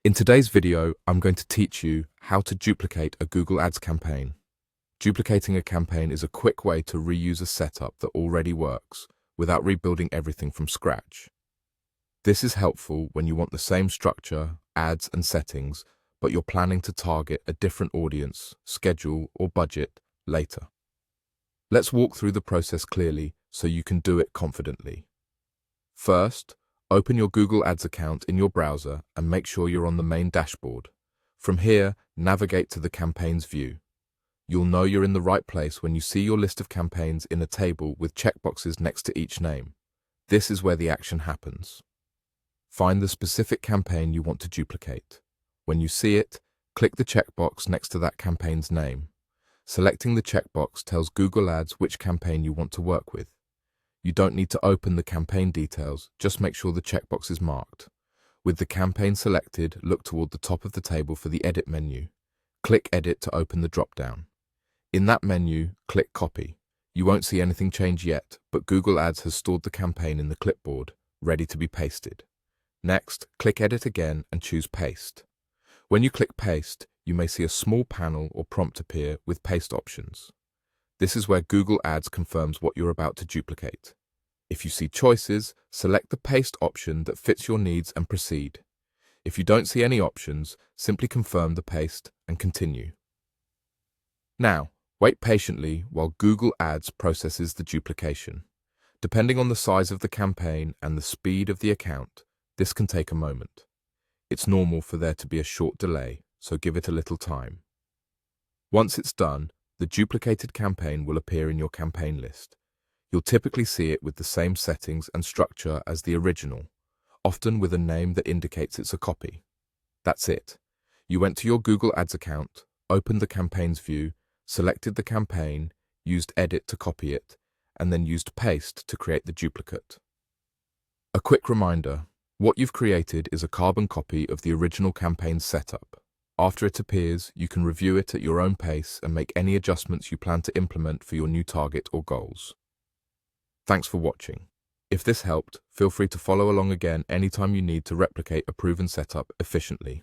In today's video, I'm going to teach you how to duplicate a Google Ads campaign. Duplicating a campaign is a quick way to reuse a setup that already works without rebuilding everything from scratch. This is helpful when you want the same structure, ads, and settings, but you're planning to target a different audience, schedule, or budget later. Let's walk through the process clearly so you can do it confidently. First, open your Google Ads account in your browser and make sure you're on the main dashboard. From here, navigate to the Campaigns view. You'll know you're in the right place when you see your list of campaigns in a table with checkboxes next to each name. This is where the action happens. Find the specific campaign you want to duplicate. When you see it, click the checkbox next to that campaign's name. Selecting the checkbox tells Google Ads which campaign you want to work with. You don't need to open the campaign details, just make sure the checkbox is marked. With the campaign selected, look toward the top of the table for the Edit menu. Click Edit to open the drop-down. In that menu, click Copy. You won't see anything change yet, but Google Ads has stored the campaign in the clipboard, ready to be pasted. Next, click Edit again and choose Paste. When you click Paste, you may see a small panel or prompt appear with paste options. This is where Google Ads confirms what you're about to duplicate. If you see choices, select the paste option that fits your needs and proceed. If you don't see any options, simply confirm the paste and continue. Now, wait patiently while Google Ads processes the duplication. Depending on the size of the campaign and the speed of the account, this can take a moment. It's normal for there to be a short delay, so give it a little time. Once it's done, the duplicated campaign will appear in your campaign list. You'll typically see it with the same settings and structure as the original, often with a name that indicates it's a copy. That's it. You went to your Google Ads account, opened the Campaigns view, selected the campaign, used Edit to copy it, and then used Paste to create the duplicate. A quick reminder, what you've created is a carbon copy of the original campaign's setup. After it appears, you can review it at your own pace and make any adjustments you plan to implement for your new target or goals. Thanks for watching. If this helped, feel free to follow along again anytime you need to replicate a proven setup efficiently.